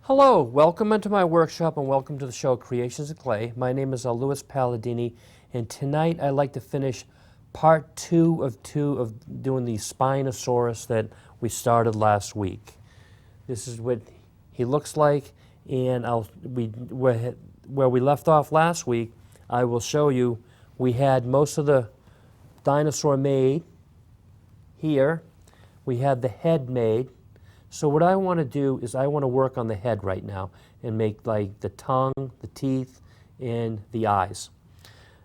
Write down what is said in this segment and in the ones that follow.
Hello, welcome into my workshop and welcome to the show Creations of Clay. My name is Louis Palladini, and tonight I'd like to finish part two of doing the Spinosaurus that we started last week. This is what he looks like, and where we left off last week, I will show you we had most of the dinosaur made here. We had the head made. So what I want to do is I want to work on the head right now and make like the tongue, the teeth, and the eyes.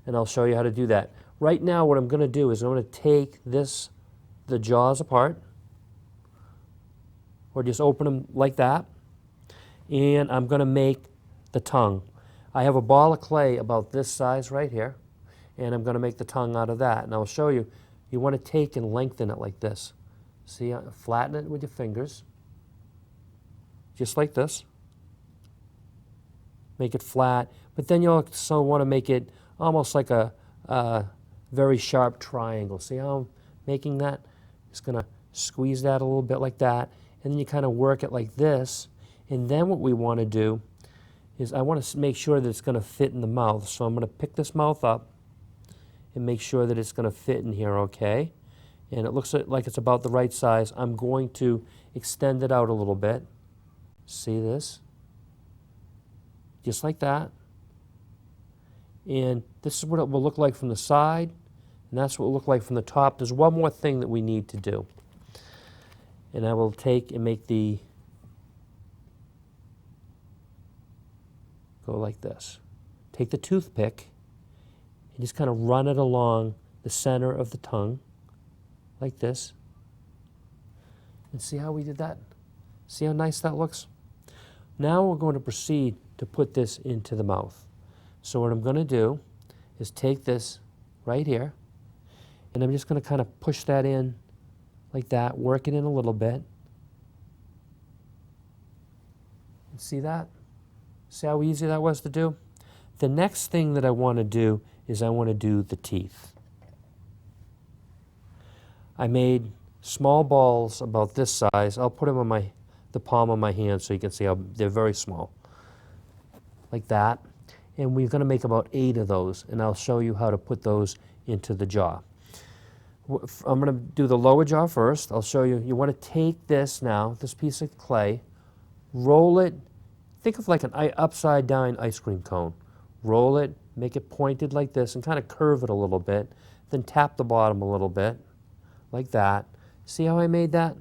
And I'll show you how to do that. Right now what I'm going to do is I'm going to take the jaws apart, or just open them like that, and I'm going to make the tongue. I have a ball of clay about this size right here, and I'm going to make the tongue out of that. And I'll show you, you want to take and lengthen it like this. See, flatten it with your fingers. Just like this. Make it flat, but then you also want to make it almost like a very sharp triangle. See how I'm making that? Just going to squeeze that a little bit like that, and then you kind of work it like this. And then what we want to do is I want to make sure that it's going to fit in the mouth. So I'm going to pick this mouth up and make sure that it's going to fit in here, okay? And it looks like it's about the right size. I'm going to extend it out a little bit. See this? Just like that. And this is what it will look like from the side, and that's what it will look like from the top. There's one more thing that we need to do. And I will take and make go like this. Take the toothpick and just kind of run it along the center of the tongue, like this. And see how we did that? See how nice that looks? Now we're going to proceed to put this into the mouth. So what I'm going to do is take this right here, and I'm just going to kind of push that in like that, work it in a little bit. See that? See how easy that was to do? The next thing that I want to do is I want to do the teeth. I made small balls about this size. I'll put them on the palm of my hand so you can see how they're very small, like that. And we're going to make about 8 of those, and I'll show you how to put those into the jaw. I'm going to do the lower jaw first. I'll show you. You want to take this now, this piece of clay, roll it, think of like an upside down ice cream cone. Roll it, make it pointed like this, and kind of curve it a little bit, then tap the bottom a little bit, like that. See how I made that?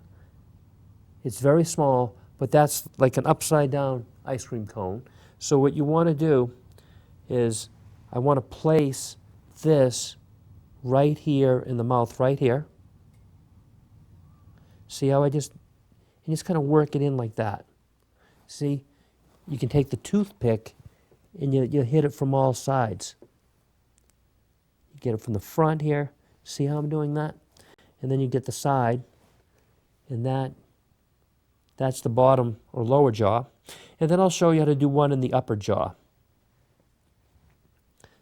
It's very small, but that's like an upside down ice cream cone. So what you want to do is I want to place this right here in the mouth, right here. See how I just kind of work it in like that. See, you can take the toothpick and you hit it from all sides. You get it from the front here. See how I'm doing that? And then you get the side, and that's the bottom or lower jaw. And then I'll show you how to do one in the upper jaw.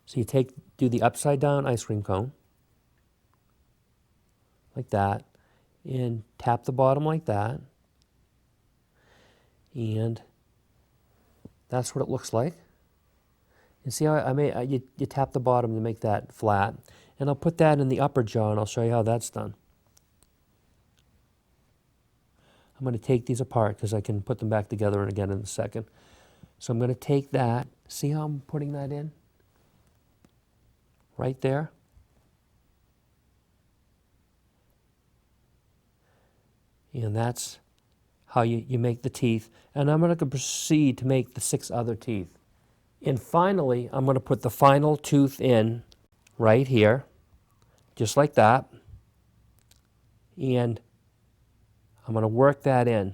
So you do the upside down ice cream cone, like that, and tap the bottom like that. And that's what it looks like. And see how you tap the bottom to make that flat. And I'll put that in the upper jaw, and I'll show you how that's done. I'm going to take these apart because I can put them back together again in a second. So I'm going to take that. See how I'm putting that in? Right there. And that's how you make the teeth. And I'm going to proceed to make the 6 other teeth. And finally, I'm going to put the final tooth in right here, just like that. And I'm going to work that in.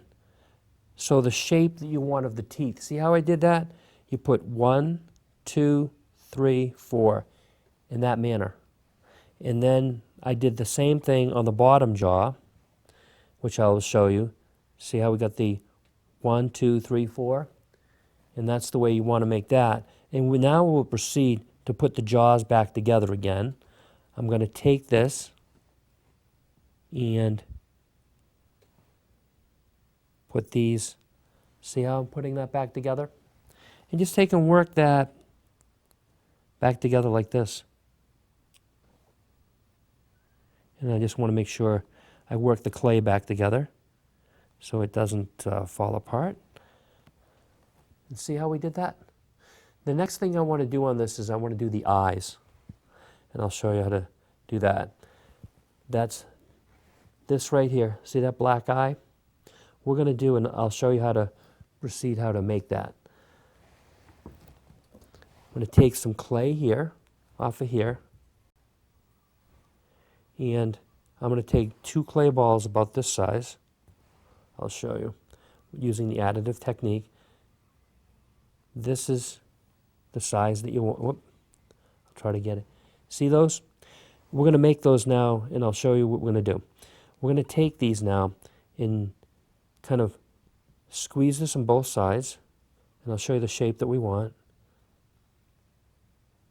So the shape that you want of the teeth. See how I did that? You put 1, 2, 3, 4 in that manner. And then I did the same thing on the bottom jaw, which I'll show you. See how we got the 1, 2, 3, 4? And that's the way you want to make that. And now we'll proceed to put the jaws back together again. I'm going to take this and put these See how I'm putting that back together? And just take and work that back together like this. And I just want to make sure I work the clay back together so it doesn't fall apart. And see how we did that? The next thing I want to do on this is I want to do the eyes. And I'll show you how to do that. That's this right here. See that black eye? We're going to do, and I'll show you how to proceed how to make that. I'm going to take some clay here, off of here, and I'm going to take 2 clay balls about this size. I'll show you using the additive technique. This is the size that you want. Whoop. I'll try to get it. See those? We're going to make those now, and I'll show you what we're going to do. We're going to take these now and kind of squeeze this on both sides, and I'll show you the shape that we want.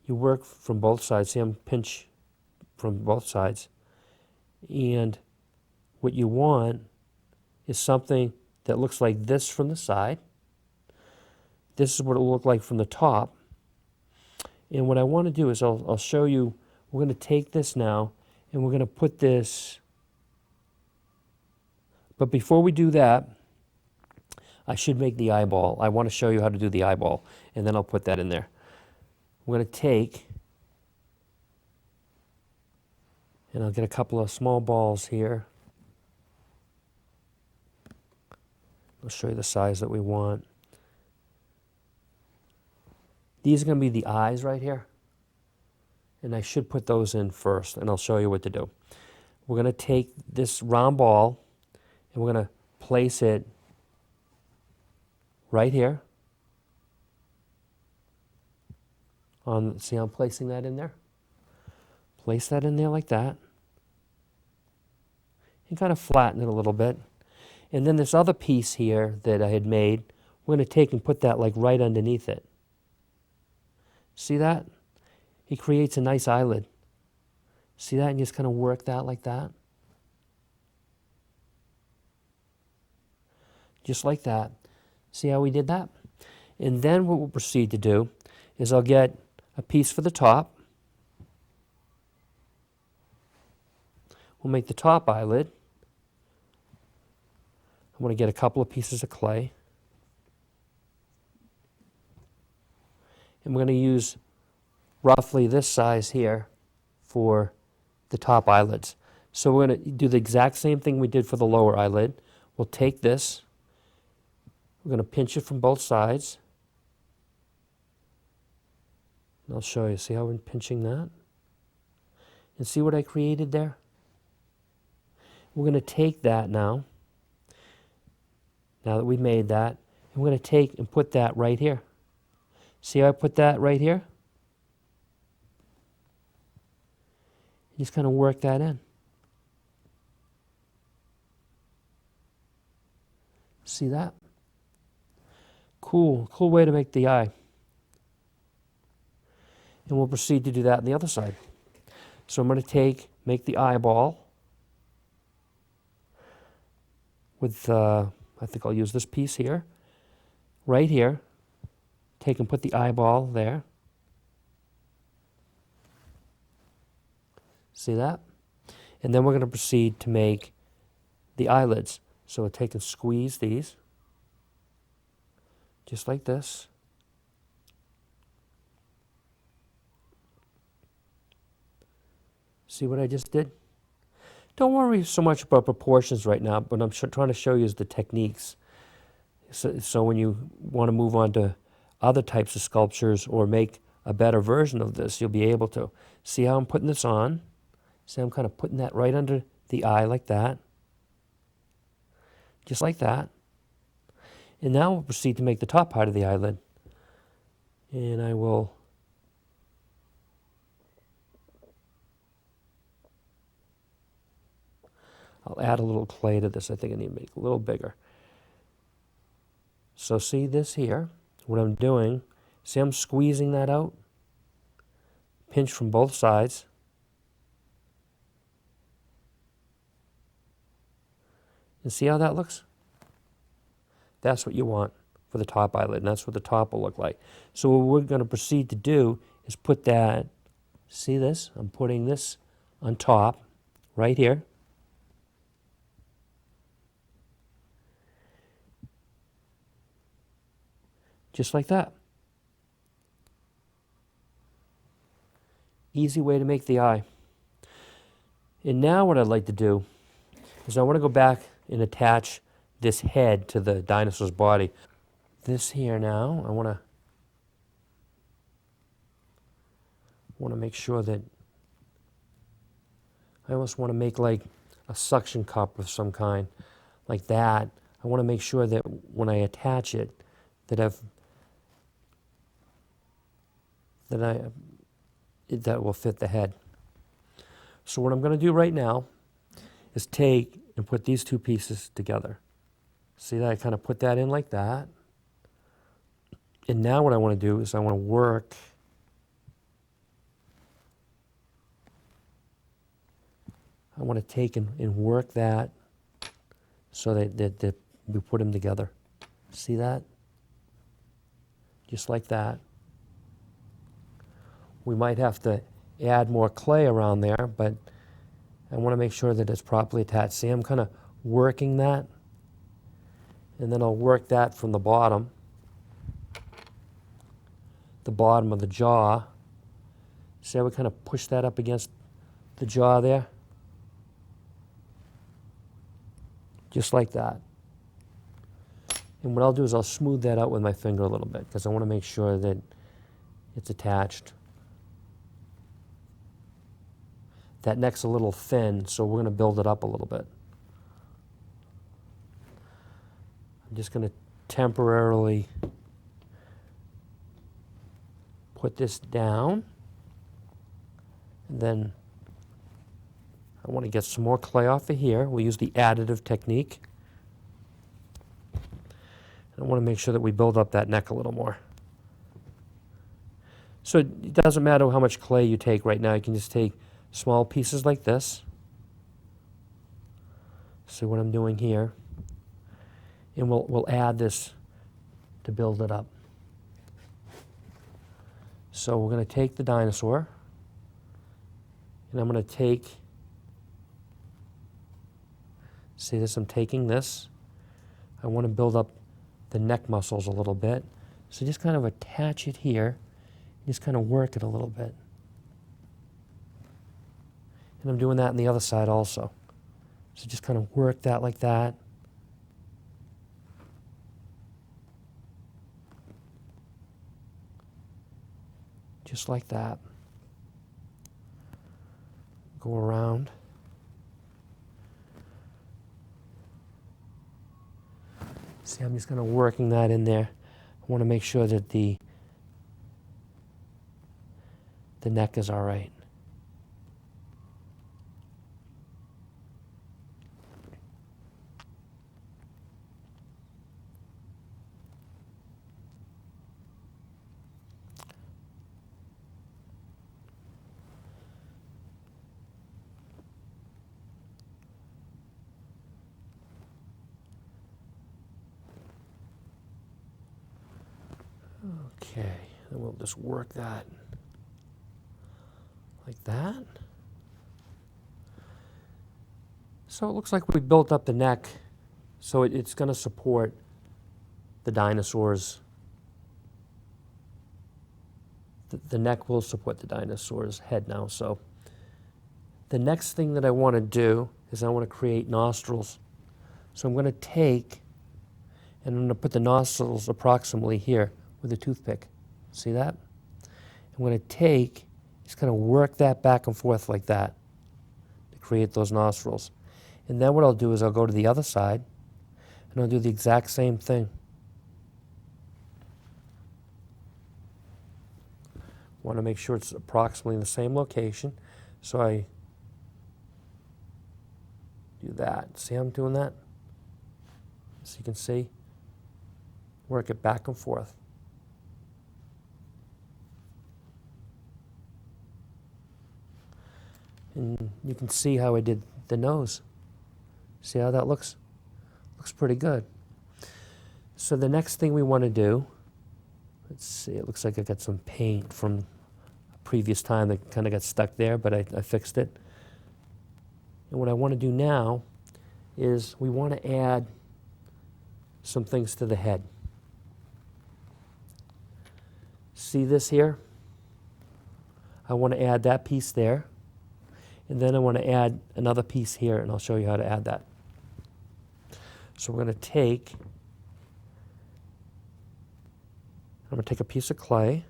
You work from both sides. See, I'm pinch from both sides. And what you want is something that looks like this from the side. This is what it will look like from the top. And what I want to do is I'll show you, we're going to take this now and we're going to put this, but before we do that, I should make the eyeball. I want to show you how to do the eyeball, and then I'll put that in there. We're going to take, and I'll get a couple of small balls here. I'll show you the size that we want. These are going to be the eyes right here. And I should put those in first, and I'll show you what to do. We're going to take this round ball, and we're going to place it right here. See how I'm placing that in there? Place that in there like that. And kind of flatten it a little bit. And then this other piece here that I had made, we're going to take and put that like right underneath it. See that? It creates a nice eyelid. See that? And just kind of work that like that. Just like that. See how we did that? And then what we'll proceed to do is I'll get a piece for the top. We'll make the top eyelid. I'm going to get a couple of pieces of clay. And we're going to use roughly this size here for the top eyelids. So we're going to do the exact same thing we did for the lower eyelid. We'll take this. We're going to pinch it from both sides. And I'll show you. See how I'm pinching that? And see what I created there? We're going to take that now that we've made that, and we're going to take and put that right here. See how I put that right here? Just kind of work that in. See that? Cool way to make the eye. And we'll proceed to do that on the other side. So I'm going to make the eyeball with, I think I'll use this piece here, right here. Take and put the eyeball there. See that? And then we're going to proceed to make the eyelids. So we'll take and squeeze these, just like this. See what I just did? Don't worry so much about proportions right now, but I'm trying to show you is the techniques. So when you want to move on to other types of sculptures or make a better version of this, you'll be able to. See how I'm putting this on? See, I'm kind of putting that right under the eye like that. Just like that. And now we'll proceed to make the top part of the eyelid. And I'll add a little clay to this. I think I need to make it a little bigger. So see this here? What I'm doing, see I'm squeezing that out? Pinch from both sides. And see how that looks? That's what you want. for the top eyelid, and that's what the top will look like. So what we're going to proceed to do is put that, see this? I'm putting this on top, right here. Just like that. Easy way to make the eye. And now what I'd like to do is I want to go back and attach this head to the dinosaur's body. This here now, I want to make sure that I almost want to make like a suction cup of some kind, like that. I want to make sure that when I attach it, that that will fit the head. So what I'm going to do right now is take and put these two pieces together. See that? I kind of put that in like that. And now what I want to do is I want to work take and work that so that we put them together. See that? Just like that. We might have to add more clay around there, but I want to make sure that it's properly attached. See, I'm kind of working that, and then I'll work that from the bottom of the jaw. See how we kind of push that up against the jaw there? Just like that. And what I'll do is I'll smooth that out with my finger a little bit because I want to make sure that it's attached. That neck's a little thin, so we're going to build it up a little bit. I'm just going to temporarily put this down. And then I want to get some more clay off of here. We'll use the additive technique. I want to make sure that we build up that neck a little more. So it doesn't matter how much clay you take right now. You can just take small pieces like this. See what I'm doing here? And we'll add this to build it up. So we're going to take the dinosaur, and I'm going to take, see this, I'm taking this. I want to build up the neck muscles a little bit. So just kind of attach it here, just kind of work it a little bit. And I'm doing that on the other side also. So just kind of work that like that. Just like that. Go around. See, I'm just kind of working that in there. I want to make sure that the neck is all right. Okay, then we'll just work that like that. So it looks like we built up the neck, so it's going to support the dinosaur's, the neck will support the dinosaur's head now. So the next thing that I want to do is I want to create nostrils. So I'm going to take, and I'm going to put the nostrils approximately here with a toothpick. See that? I'm going to take, just kind of work that back and forth like that to create those nostrils. And then what I'll do is I'll go to the other side and I'll do the exact same thing. Want to make sure it's approximately in the same location. So I do that. See how I'm doing that? So you can see, work it back and forth. And you can see how I did the nose. See how that looks? Looks pretty good. So the next thing we want to do, let's see, it looks like I got some paint from a previous time that kind of got stuck there, but I fixed it. And what I want to do now is we want to add some things to the head. See this here? I want to add that piece there. And then I want to add another piece here, and I'll show you how to add that. So we're going to take, I'm going to take a piece of clay,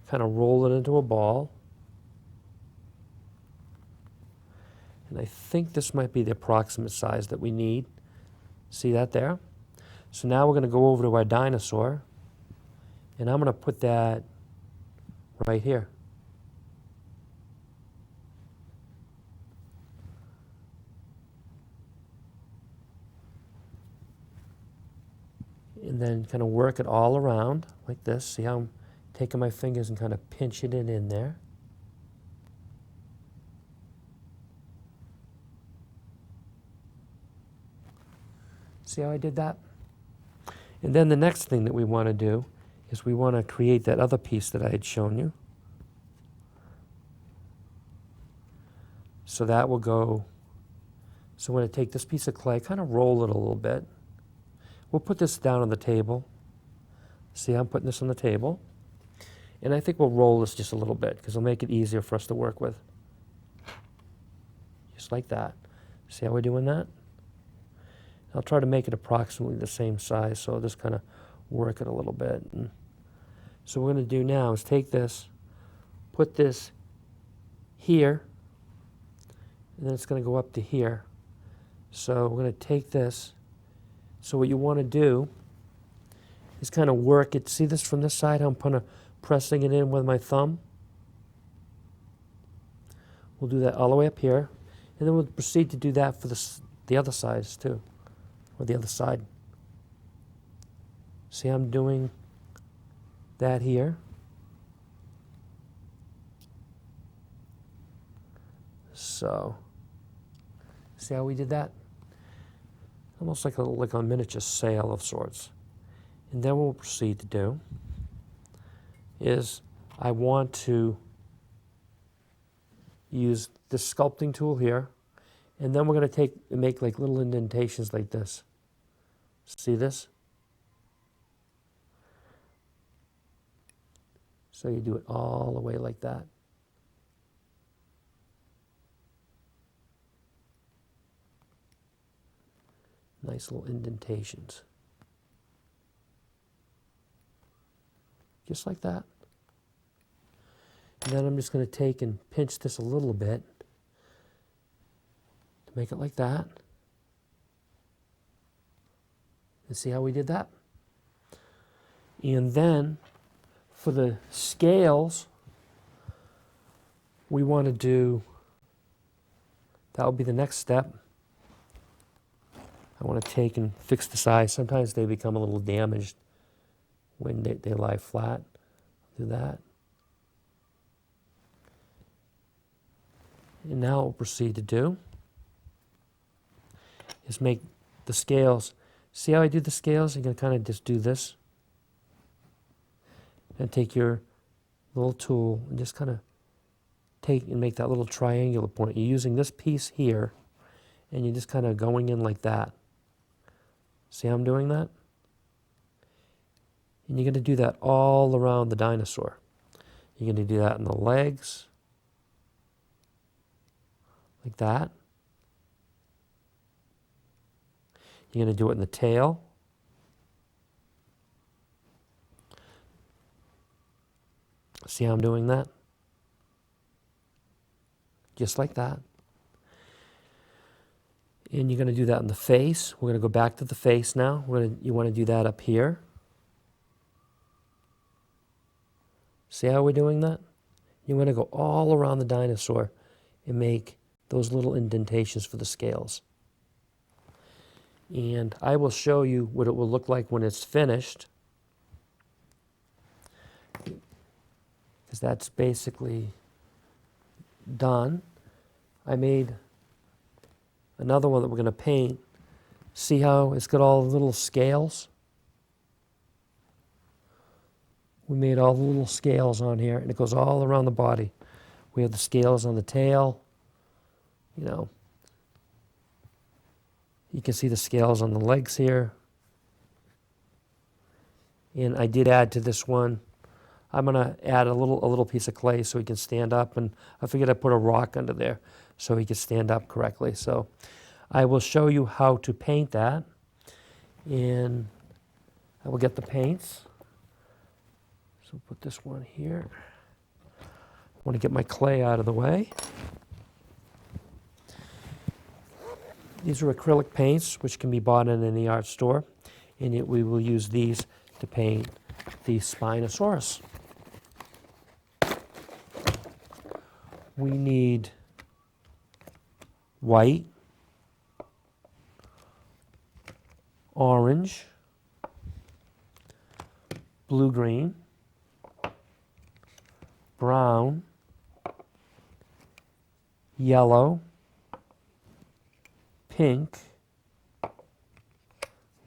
kind of roll it into a ball. And I think this might be the approximate size that we need. See that there? So now we're going to go over to our dinosaur, and I'm going to put that right here. And then kind of work it all around like this. See how I'm taking my fingers and kind of pinching it in there. See how I did that? And then the next thing that we want to do is we want to create that other piece that I had shown you. So that will go, so I'm going to take this piece of clay, kind of roll it a little bit. We'll put this down on the table. See how I'm putting this on the table? And I think we'll roll this just a little bit because it'll make it easier for us to work with. Just like that. See how we're doing that? I'll try to make it approximately the same size, so I'll just kind of work it a little bit. And so what we're going to do now is take this, put this here, and then it's going to go up to here. So we're going to take this. So what you want to do is kind of work it. See this from this side, how I'm kind of pressing it in with my thumb? We'll do that all the way up here. And then we'll proceed to do that for the other sides too, or the other side. See how I'm doing that here? So, see how we did that? Almost like a miniature sail of sorts. And then what we'll proceed to do is I want to use this sculpting tool here, and then we're going to make like little indentations like this. See this? So you do it all the way like that. Nice little indentations. Just like that. And then I'm just going to take and pinch this a little bit to make it like that. And see how we did that? And then for the scales, we want to do, that will be the next step. I want to take and fix the size. Sometimes they become a little damaged when they lie flat. Do that. And now what we'll proceed to do is make the scales. See how I do the scales? You're going to kind of just do this. And take your little tool and just kind of take and make that little triangular point. You're using this piece here, and you're just kind of going in like that. See how I'm doing that? And you're going to do that all around the dinosaur. You're going to do that in the legs, like that. You're going to do it in the tail. See how I'm doing that? Just like that. And you're going to do that in the face. We're going to go back to the face now. You want to do that up here. See how we're doing that? You want to go all around the dinosaur and make those little indentations for the scales. And I will show you what it will look like when it's finished, because that's basically done. I made another one that we're going to paint. See how it's got all the little scales? We made all the little scales on here, and it goes all around the body. We have the scales on the tail, you know. You can see the scales on the legs here. And I did add to this one, I'm gonna add a little piece of clay so he can stand up, and I figured I'd put a rock under there so he can stand up correctly. So I will show you how to paint that, and I will get the paints. So put this one here. I want to get my clay out of the way. These are acrylic paints, which can be bought in any art store, and we will use these to paint the Spinosaurus. We need white, orange, blue-green, brown, yellow, pink,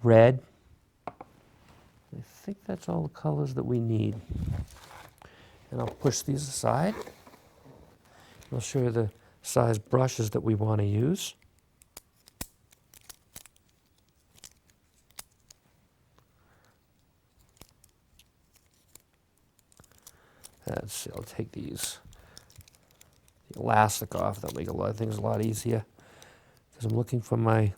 red. I think that's all the colors that we need. And I'll push these aside. I'll show you the size brushes that we want to use. Let's see, I'll take the elastic off. That'll make a lot of things a lot easier. Because I'm looking for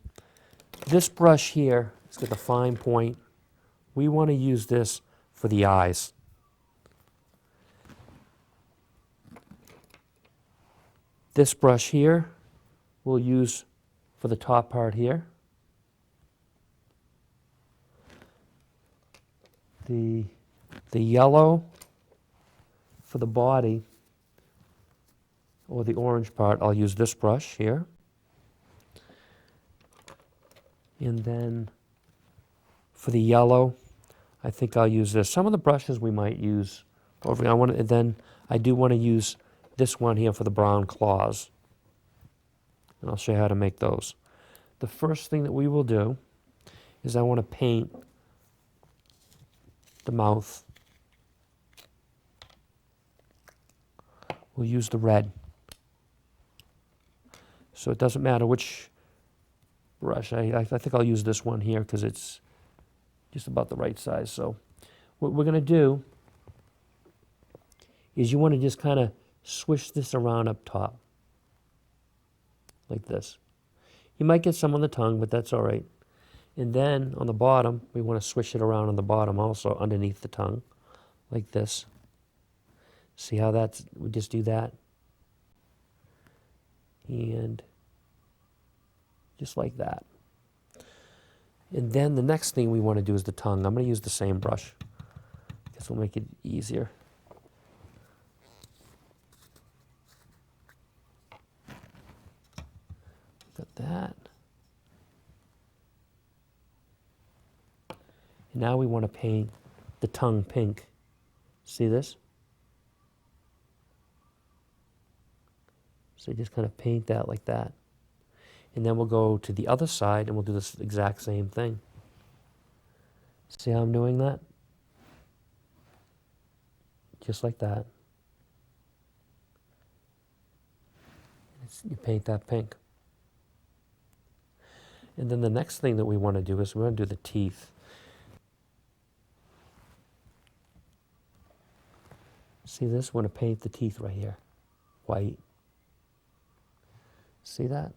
this brush here, it's got the fine point. We want to use this for the eyes. This brush here we'll use for the top part here. The yellow for the body, or the orange part, I'll use this brush here. And then for the yellow, I think I'll use this. Some of the brushes we might use over. Then I do want to use this one here for the brown claws. And I'll show you how to make those. The first thing that we will do is I want to paint the mouth. We'll use the red. So it doesn't matter which brush. I think I'll use this one here because it's just about the right size. So what we're going to do is you want to just kind of swish this around up top. Like this. You might get some on the tongue, but that's all right. And then on the bottom, we want to swish it around on the bottom also, underneath the tongue. Like this. See how we just do that? And just like that. And then the next thing we want to do is the tongue. I'm going to use the same brush. This will make it easier. Got that. And now we want to paint the tongue pink. See this? So you just kind of paint that like that. And then we'll go to the other side and we'll do this exact same thing. See how I'm doing that? Just like that. You paint that pink. And then the next thing that we want to do is we want to do the teeth. See this? We want to paint the teeth right here. White. See that?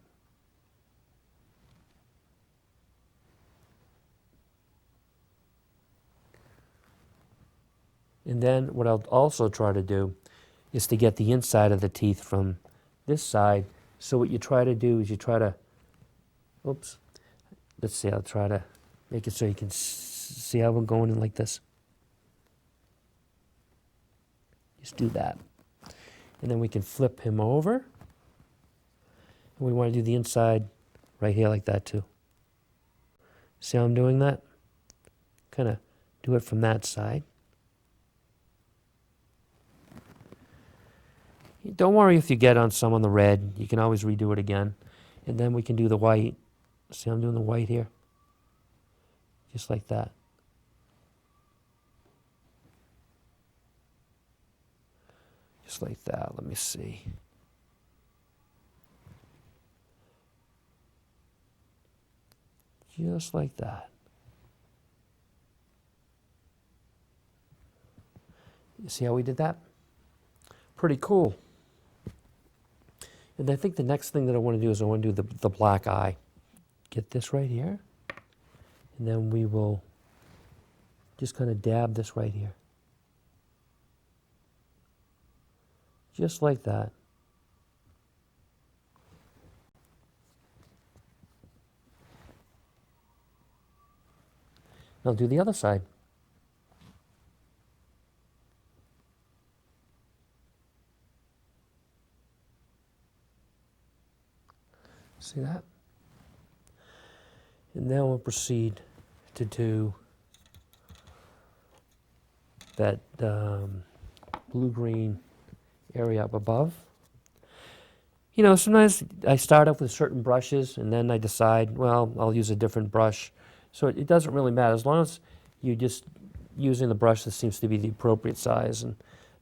And then what I'll also try to do is to get the inside of the teeth from this side. So what you try to do is you try to, oops, let's see, I'll try to make it so you can see how we're going in like this. Just do that. And then we can flip him over. And we want to do the inside right here like that too. See how I'm doing that? Kind of do it from that side. Don't worry if you get on the red. You can always redo it again. And then we can do the white. See how I'm doing the white here? just like that. Just like that. Let me see. Just like that. You see how we did that? Pretty cool. And I think the next thing that I want to do is I want to do the black eye. Get this right here. And then we will just kind of dab this right here. Just like that. Now do the other side. See that? And now we'll proceed to do that blue-green area up above. You know, sometimes I start off with certain brushes and then I decide, well, I'll use a different brush. So it doesn't really matter as long as you're just using the brush that seems to be the appropriate size. And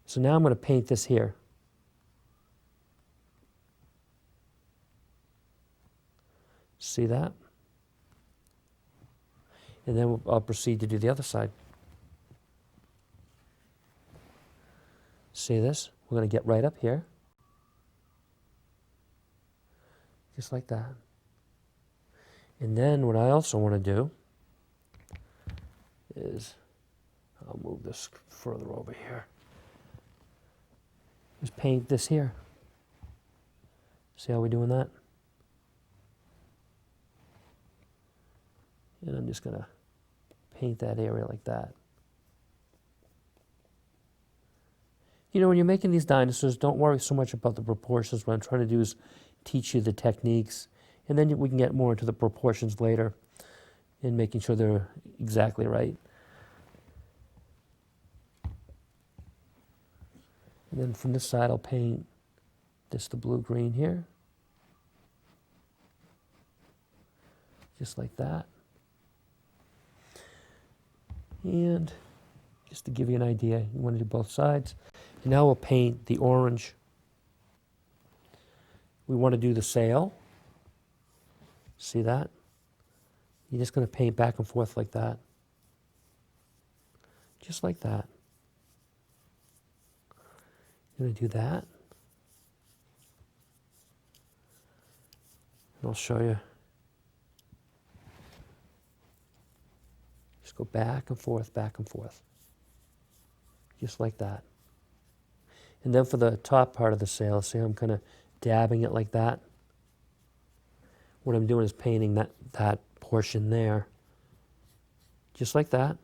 so now I'm going to paint this here. See that? And then I'll proceed to do the other side. See this? We're going to get right up here. Just like that. And then what I also want to do is, I'll move this further over here, is paint this here. See how we're doing that? And I'm just going to paint that area like that. You know, when you're making these dinosaurs, don't worry so much about the proportions. What I'm trying to do is teach you the techniques, and then we can get more into the proportions later and making sure they're exactly right. And then from this side, I'll paint this the blue-green here. Just like that. And just to give you an idea, you want to do both sides. And now we'll paint the orange. We want to do the sail. See that? You're just going to paint back and forth like that. Just like that. You're going to do that. And I'll show you. Just go back and forth, just like that. And then for the top part of the sail, see how I'm kind of dabbing it like that? What I'm doing is painting that portion there, just like that.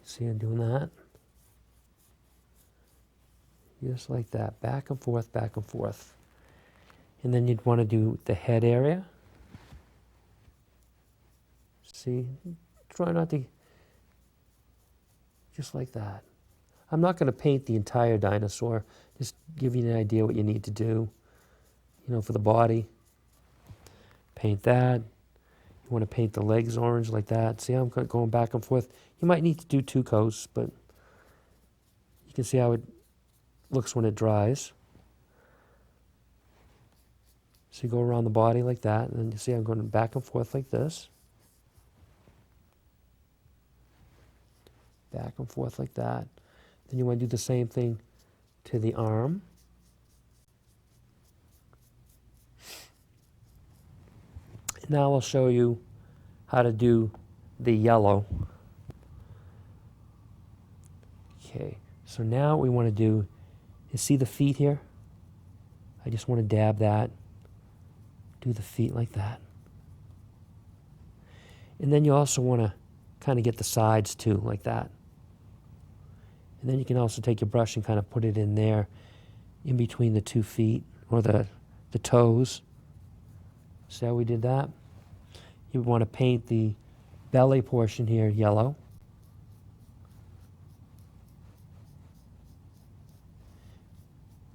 See I'm doing that? Just like that, back and forth, back and forth. And then you'd want to do the head area. See, try not to, just like that. I'm not going to paint the entire dinosaur, just give you an idea what you need to do, you know, for the body. Paint that. You want to paint the legs orange like that. See how I'm going back and forth? You might need to do two coats, but you can see how it looks when it dries. So you go around the body like that, and then you see I'm going back and forth like this. Back and forth like that. Then you want to do the same thing to the arm. Now I'll show you how to do the yellow. Okay, so now what we want to do is see the feet here? I just want to dab that. Do the feet like that. And then you also want to kind of get the sides too, like that. And then you can also take your brush and kind of put it in there, in between the 2 feet, or the toes. See how we did that? You want to paint the belly portion here yellow.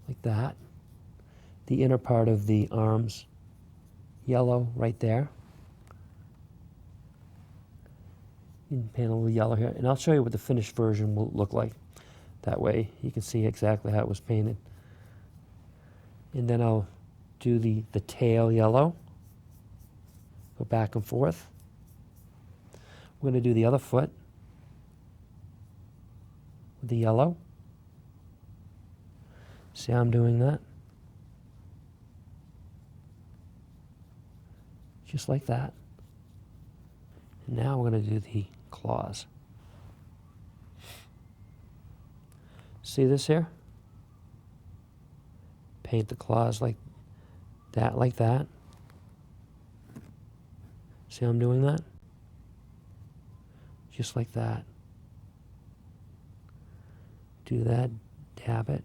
Like that. The inner part of the arms yellow right there. You can paint a little yellow here, and I'll show you what the finished version will look like. That way you can see exactly how it was painted. And then I'll do the tail yellow. Go back and forth. We're going to do the other foot with the yellow. See how I'm doing that? Just like that. And now we're going to do the claws. See this here? Paint the claws like that, like that. See how I'm doing that? Just like that. Do that, dab it.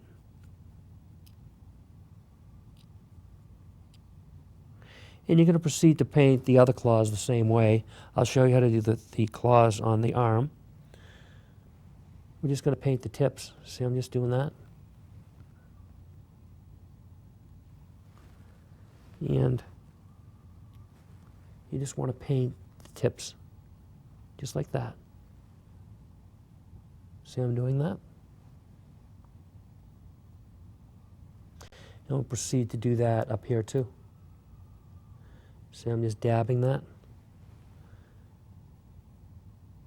And you're going to proceed to paint the other claws the same way. I'll show you how to do the claws on the arm. We're just going to paint the tips. See, I'm just doing that. And you just want to paint the tips just like that. See how I'm doing that? And we'll proceed to do that up here too. See, I'm just dabbing that.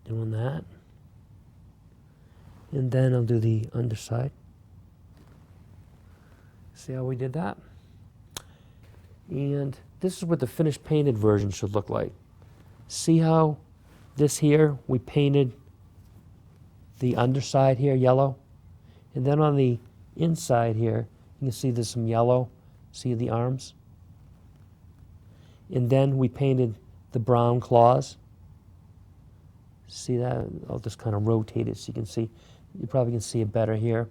Doing that. And then I'll do the underside. See how we did that? And this is what the finished painted version should look like. See how this here, we painted the underside here yellow? And then on the inside here, you can see there's some yellow. See the arms? And then we painted the brown claws. See that? I'll just kind of rotate it so you can see. You probably can see it better here.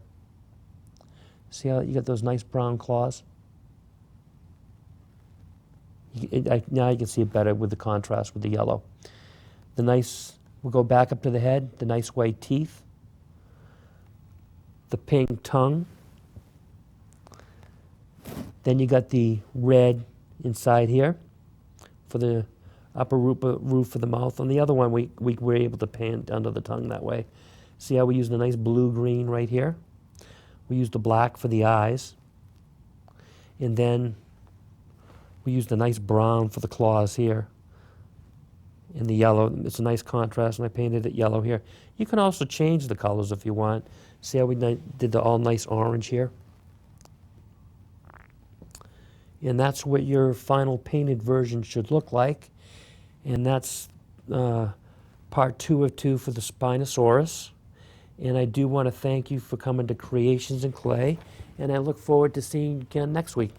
See how you got those nice brown claws? Now you can see it better with the contrast with the yellow. The nice, we'll go back up to the head, the nice white teeth, the pink tongue. Then you got the red inside here for the upper roof of the mouth. On the other one, we were able to paint under the tongue that way. See how we used a nice blue-green right here? We used the black for the eyes. And then we used a nice brown for the claws here. And the yellow, it's a nice contrast, and I painted it yellow here. You can also change the colors if you want. See how we did the all nice orange here? And that's what your final painted version should look like. And that's part 2 of 2 for the Spinosaurus. And I do want to thank you for coming to Creations in Clay. And I look forward to seeing you again next week.